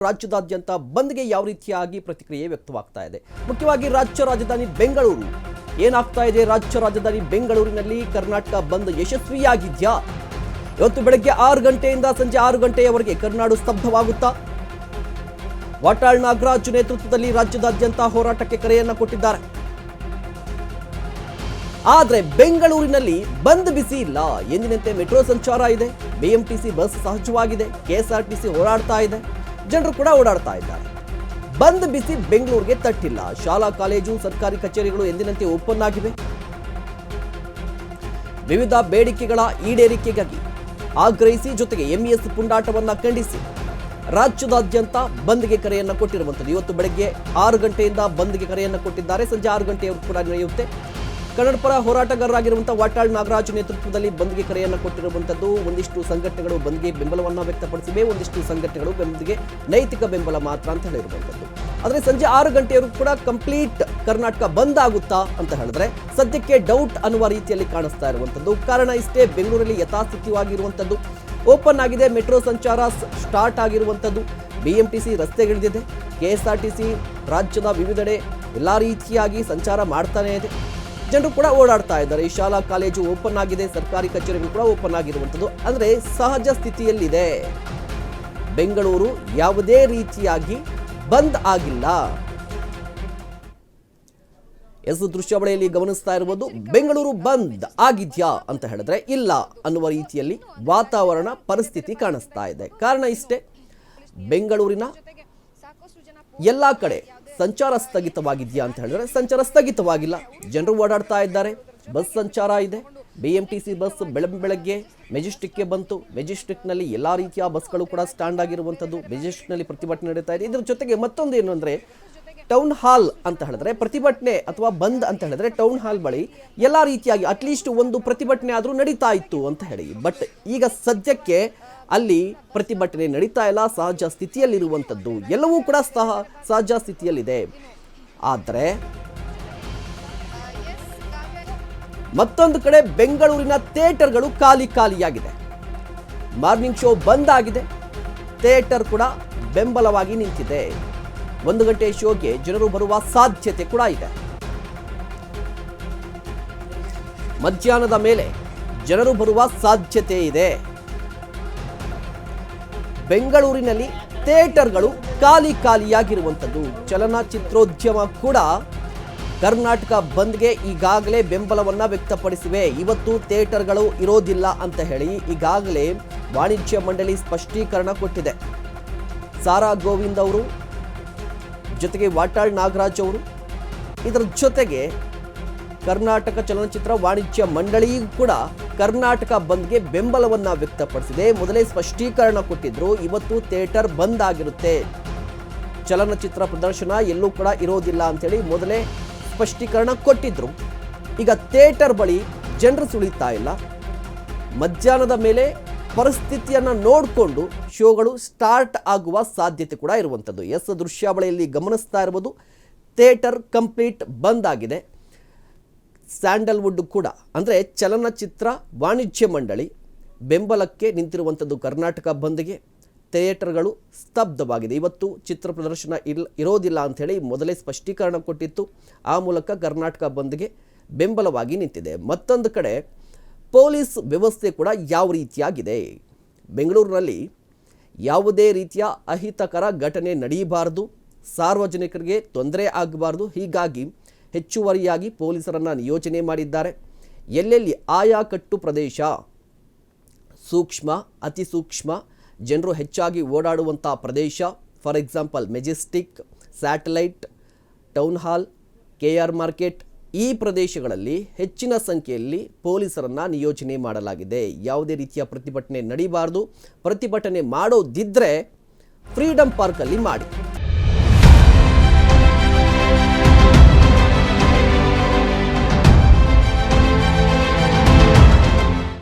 ರಾಜ್ಯದಾದ್ಯಂತ ಬಂದ್ಗೆ ಯಾವ ರೀತಿಯಾಗಿ ಪ್ರತಿಕ್ರಿಯೆ ವ್ಯಕ್ತವಾಗ್ತಾ ಇದೆ. ಮುಖ್ಯವಾಗಿ ರಾಜ್ಯ ರಾಜಧಾನಿ ಬೆಂಗಳೂರು ಏನಾಗ್ತಾ ಇದೆ. ರಾಜ್ಯ ರಾಜಧಾನಿ ಬೆಂಗಳೂರಿನಲ್ಲಿ ಕರ್ನಾಟಕ ಬಂದ್ ಯಶಸ್ವಿಯಾಗಿದ್ಯಾ? ಇವತ್ತು ಬೆಳಗ್ಗೆ 6 ಗಂಟೆಯಿಂದ ಸಂಜೆ 6 ಗಂಟೆಯವರೆಗೆ ಕರ್ನಾಡು ಸ್ತಬ್ಧವಾಗುತ್ತಾ? ವಾಟಾಳ್ ನಾಗರಾಜ್ ನೇತೃತ್ವದಲ್ಲಿ ರಾಜ್ಯದಾದ್ಯಂತ ಹೋರಾಟಕ್ಕೆ ಕರೆಯನ್ನ ಕೊಟ್ಟಿದ್ದಾರೆ. ಆದರೆ ಬೆಂಗಳೂರಿನಲ್ಲಿ ಬಂದ್ ಬಿಸಿ ಇಲ್ಲ. ಎಂದಿನಂತೆ ಮೆಟ್ರೋ ಸಂಚಾರ ಇದೆ, ಬಿಎಂಟಿಸಿ ಬಸ್ ಸಹಜವಾಗಿದೆ, ಕೆಎಸ್ಆರ್ಟಿಸಿ ಓಡಾಡ್ತಾ ಇದೆ, ಜನರು ಕೂಡ ಓಡಾಡ್ತಾ ಇದ್ದಾರೆ. ಬಂದ್ ಬಿಸಿ ಬೆಂಗಳೂರಿಗೆ ತಟ್ಟಿಲ್ಲ. ಶಾಲಾ ಕಾಲೇಜು ಸರ್ಕಾರಿ ಕಚೇರಿಗಳು ಎಂದಿನಂತೆ ಓಪನ್ ಆಗಿವೆ. ವಿವಿಧ ಬೇಡಿಕೆಗಳ ಈಡೇರಿಕೆಗಾಗಿ ಆಗ್ರಹಿಸಿ ಜೊತೆಗೆ ಎಂಇಎಸ್ ಪುಂಡಾಟವನ್ನ ಖಂಡಿಸಿ ರಾಜ್ಯದಾದ್ಯಂತ ಬಂದ್ಗೆ ಕರೆಯನ್ನ ಕೊಟ್ಟಿರುವಂಥದ್ದು. ಇವತ್ತು ಬೆಳಗ್ಗೆ 6 ಗಂಟೆಯಿಂದ ಬಂದ್ಗೆ ಕರೆಯನ್ನ ಕೊಟ್ಟಿದ್ದಾರೆ. ಸಂಜೆ 6 ಗಂಟೆಯವರೆಗೂ ಕೂಡ ನಡೆಯುತ್ತೆ. ಕನ್ನಡ ಪರ ಹೋರಾಟಗಾರರಾಗಿರುವಂತಹ ವಾಟಾಳ್ ನಾಗರಾಜ್ ನೇತೃತ್ವದಲ್ಲಿ ಬಂದ್ಗೆ ಕರೆಯನ್ನು ಕೊಟ್ಟಿರುವಂಥದ್ದು. ಒಂದಿಷ್ಟು ಸಂಘಟನೆಗಳು ಬಂದ್ಗೆ ಬೆಂಬಲವನ್ನು ವ್ಯಕ್ತಪಡಿಸಿವೆ, ಒಂದಿಷ್ಟು ಸಂಘಟನೆಗಳು ಬಂದ್ಗೆ ನೈತಿಕ ಬೆಂಬಲ ಮಾತ್ರ ಅಂತ ಹೇಳಿರುವಂಥದ್ದು. ಆದರೆ ಸಂಜೆ 6 ಗಂಟೆಯವರೆಗೂ ಕೂಡ ಕಂಪ್ಲೀಟ್ ಕರ್ನಾಟಕ ಬಂದ್ ಆಗುತ್ತಾ ಅಂತ ಹೇಳಿದ್ರೆ ಸದ್ಯಕ್ಕೆ ಡೌಟ್ ಅನ್ನುವ ರೀತಿಯಲ್ಲಿ ಕಾಣಿಸ್ತಾ ಇರುವಂಥದ್ದು. ಕಾರಣ ಇಷ್ಟೇ, ಬೆಂಗಳೂರಲ್ಲಿ ಯಥಾಸ್ಥಿತಿಯಾಗಿರುವಂಥದ್ದು. ಓಪನ್ ಆಗಿದೆ, ಮೆಟ್ರೋ ಸಂಚಾರ ಸ್ಟಾರ್ಟ್ ಆಗಿರುವಂಥದ್ದು, ಬಿಎಂಟಿಸಿ ರಸ್ತೆಗಿಳಿದಿದೆ, ಕೆಎಸ್ಆರ್ಟಿಸಿ ರಾಜ್ಯದ ವಿವಿಧೆಡೆ ಎಲ್ಲ ರೀತಿಯಾಗಿ ಸಂಚಾರ ಮಾಡ್ತಾನೆ ಇದೆ, ಜನರು ಕೂಡ ಓಡಾಡ್ತಾ ಇದ್ದಾರೆ. ಈ ಶಾಲಾ ಕಾಲೇಜು ಓಪನ್ ಆಗಿದೆ, ಸರ್ಕಾರಿ ಕಚೇರಿಗಳು ಕೂಡ ಓಪನ್ ಆಗಿರುವಂಥದ್ದು. ಅಂದರೆ ಸಹಜ ಸ್ಥಿತಿಯಲ್ಲಿದೆ. ಬೆಂಗಳೂರು ಯಾವುದೇ ರೀತಿಯಾಗಿ ಬಂದ್ ಆಗಿಲ್ಲ. ದೃಶ್ಯಾವಳಿಯಲ್ಲಿ ಗಮನಿಸ್ತಾ ಇರುವುದು ಬೆಂಗಳೂರು ಬಂದ್ ಆಗಿದ್ಯಾ ಅಂತ ಹೇಳಿದ್ರೆ ಇಲ್ಲ ಅನ್ನುವ ರೀತಿಯಲ್ಲಿ ವಾತಾವರಣ ಪರಿಸ್ಥಿತಿ ಕಾಣಿಸ್ತಾ ಇದೆ. ಕಾರಣ ಇಷ್ಟೇ, ಬೆಂಗಳೂರಿನ ಎಲ್ಲ ಕಡೆ ಸಂಚಾರ ಸ್ಥಗಿತವಾಗಿದೆಯಾ ಅಂತ ಹೇಳಿದ್ರೆ ಸಂಚಾರ ಸ್ಥಗಿತವಾಗಿಲ್ಲ. ಜನರು ಓಡಾಡ್ತಾ ಇದ್ದಾರೆ, ಬಸ್ ಸಂಚಾರ ಇದೆ. ಬಿಎಂಟಿಸಿ ಬಸ್ ಬೆಳಗ್ಗೆ ಮೆಜೆಸ್ಟಿಕ್ಗೆ ಬಂತು. ಮೆಜೆಸ್ಟಿಕ್ನಲ್ಲಿ ಎಲ್ಲ ರೀತಿಯ ಬಸ್ಗಳು ಕೂಡ ಸ್ಟ್ಯಾಂಡ್ ಆಗಿರುವಂಥದ್ದು. ಮೆಜೆಸ್ಟಿಕ್ನಲ್ಲಿ ಪ್ರತಿಭಟನೆ ನಡೀತಾ ಇದೆ. ಇದರ ಜೊತೆಗೆ ಮತ್ತೊಂದು ಏನು ಅಂದರೆ, ಟೌನ್ ಹಾಲ್ ಅಂತ ಹೇಳಿದ್ರೆ ಪ್ರತಿಭಟನೆ ಅಥವಾ ಬಂದ್ ಅಂತ ಹೇಳಿದ್ರೆ ಟೌನ್ ಹಾಲ್ ಬಳಿ ಎಲ್ಲ ರೀತಿಯಾಗಿ ಅಟ್ಲೀಸ್ಟ್ ಒಂದು ಪ್ರತಿಭಟನೆ ಆದರೂ ನಡೀತಾ ಇತ್ತು ಅಂತ ಹೇಳಿ. ಬಟ್ ಈಗ ಸದ್ಯಕ್ಕೆ ಅಲ್ಲಿ ಪ್ರತಿಭಟನೆ ನಡೀತಾ ಇಲ್ಲ, ಸಹಜ ಸ್ಥಿತಿಯಲ್ಲಿರುವಂಥದ್ದು. ಎಲ್ಲವೂ ಕೂಡ ಸಹಜ ಸ್ಥಿತಿಯಲ್ಲಿದೆ. ಆದರೆ ಮತ್ತೊಂದು ಕಡೆ ಬೆಂಗಳೂರಿನ ಥಿಯೇಟರ್ಗಳು ಖಾಲಿಯಾಗಿದೆ. ಮಾರ್ನಿಂಗ್ ಶೋ ಬಂದ್ ಆಗಿದೆ, ಥಿಯೇಟರ್ ಕೂಡ ಬೆಂಬಲವಾಗಿ ನಿಂತಿದೆ. 1 ಗಂಟೆ ಶೋಗೆ ಜನರು ಬರುವ ಸಾಧ್ಯತೆ ಕೂಡ ಇದೆ. ಮಧ್ಯಾಹ್ನದ ಮೇಲೆ ಜನರು ಬರುವ ಸಾಧ್ಯತೆ ಇದೆ. ಬೆಂಗಳೂರಿನಲ್ಲಿ ಥಿಯೇಟರ್ಗಳು ಖಾಲಿಯಾಗಿರುವಂಥದ್ದು. ಚಲನಚಿತ್ರೋದ್ಯಮ ಕೂಡ ಕರ್ನಾಟಕ ಬಂದ್ಗೆ ಈಗಾಗಲೇ ಬೆಂಬಲವನ್ನ ವ್ಯಕ್ತಪಡಿಸಿವೆ. ಇವತ್ತು ಥಿಯೇಟರ್ಗಳು ಇರೋದಿಲ್ಲ ಅಂತ ಹೇಳಿ ಈಗಾಗಲೇ ವಾಣಿಜ್ಯ ಮಂಡಳಿ ಸ್ಪಷ್ಟೀಕರಣ ಕೊಟ್ಟಿದೆ. ಸಾರಾ ಗೋವಿಂದ್ ಅವರು ಜೊತೆಗೆ ವಾಟಾಳ್ ನಾಗರಾಜ್ ಅವರು, ಇದರ ಜೊತೆಗೆ ಕರ್ನಾಟಕ ಚಲನಚಿತ್ರ ವಾಣಿಜ್ಯ ಮಂಡಳಿಯೂ ಕೂಡ ಕರ್ನಾಟಕ ಬಂದ್ಗೆ ಬೆಂಬಲವನ್ನ ವ್ಯಕ್ತಪಡಿಸಿದೆ. ಮೊದಲೇ ಸ್ಪಷ್ಟೀಕರಣ ಕೊಟ್ಟಿದ್ರು, ಇವತ್ತು ಥಿಯೇಟರ್ ಬಂದ್ ಆಗಿರುತ್ತೆ, ಚಲನಚಿತ್ರ ಪ್ರದರ್ಶನ ಎಲ್ಲೂ ಕೂಡ ಇರೋದಿಲ್ಲ ಅಂತೇಳಿ ಮೊದಲೇ ಸ್ಪಷ್ಟೀಕರಣ ಕೊಟ್ಟಿದ್ರು. ಈಗ ಥಿಯೇಟರ್ ಬಳಿ ಜನರು ಸುಳಿತಾ ಇಲ್ಲ. ಮಧ್ಯಾಹ್ನದ ಮೇಲೆ ಪರಿಸ್ಥಿತಿಯನ್ನು ನೋಡಿಕೊಂಡು ಶೋಗಳು ಸ್ಟಾರ್ಟ್ ಆಗುವ ಸಾಧ್ಯತೆ ಕೂಡ ಇರುವಂಥದ್ದು. ದೃಶ್ಯಾವಳಿಯಲ್ಲಿ ಗಮನಿಸ್ತಾ ಇರ್ಬೋದು, ಥಿಯೇಟರ್ ಕಂಪ್ಲೀಟ್ ಬಂದ್ ಆಗಿದೆ. ಸ್ಯಾಂಡಲ್ವುಡ್ ಕೂಡ ಅಂದರೆ ಚಲನಚಿತ್ರ ವಾಣಿಜ್ಯ ಮಂಡಳಿ ಬೆಂಬಲಕ್ಕೆ ನಿಂತಿರುವಂಥದ್ದು ಕರ್ನಾಟಕ ಬಂದ್ಗೆ. ಥಿಯೇಟರ್ಗಳು ಸ್ತಬ್ಧವಾಗಿದೆ. ಇವತ್ತು ಚಿತ್ರ ಪ್ರದರ್ಶನ ಇರೋದಿಲ್ಲ ಅಂಥೇಳಿ ಮೊದಲೇ ಸ್ಪಷ್ಟೀಕರಣ ಕೊಟ್ಟಿತ್ತು. ಆ ಮೂಲಕ ಕರ್ನಾಟಕ ಬಂದ್ಗೆ ಬೆಂಬಲವಾಗಿ ನಿಂತಿದೆ. ಮತ್ತೊಂದು ಕಡೆ ಪೊಲೀಸ್ ವ್ಯವಸ್ಥೆ ಕೂಡ ಯಾವ ರೀತಿಯಾಗಿದೆ. ಬೆಂಗಳೂರಿನಲ್ಲಿ ಯಾವುದೇ ರೀತಿಯ ಅಹಿತಕರ ಘಟನೆ ನಡೆಯಬಾರದು, ಸಾರ್ವಜನಿಕರಿಗೆ ತೊಂದರೆ ಆಗಬಾರ್ದು. ಹೀಗಾಗಿ ಹೆಚ್ಚುವರಿಯಾಗಿ ಪೊಲೀಸರನ್ನು ನಿಯೋಜನೆ ಮಾಡಿದ್ದಾರೆ. ಎಲ್ಲೆಲ್ಲಿ ಆಯಾ ಕಟ್ಟು ಪ್ರದೇಶ, ಸೂಕ್ಷ್ಮ, ಅತಿ ಸೂಕ್ಷ್ಮ, ಜನರು ಹೆಚ್ಚಾಗಿ ಓಡಾಡುವಂಥ ಪ್ರದೇಶ, for example Majestic, satellite, town hall, K R market, ಈ ಪ್ರದೇಶಗಳಲ್ಲಿ ಹೆಚ್ಚಿನ ಸಂಖ್ಯೆಯಲ್ಲಿ ಪೊಲೀಸರನ್ನು ನಿಯೋಜನೆ ಮಾಡಲಾಗಿದೆ. ಯಾವುದೇ ರೀತಿಯ ಪ್ರತಿಭಟನೆ ನಡೀಬಾರ್ದು. ಪ್ರತಿಭಟನೆ ಮಾಡೋದಿದ್ದರೆ ಫ್ರೀಡಂ ಪಾರ್ಕಲ್ಲಿ ಮಾಡಿ.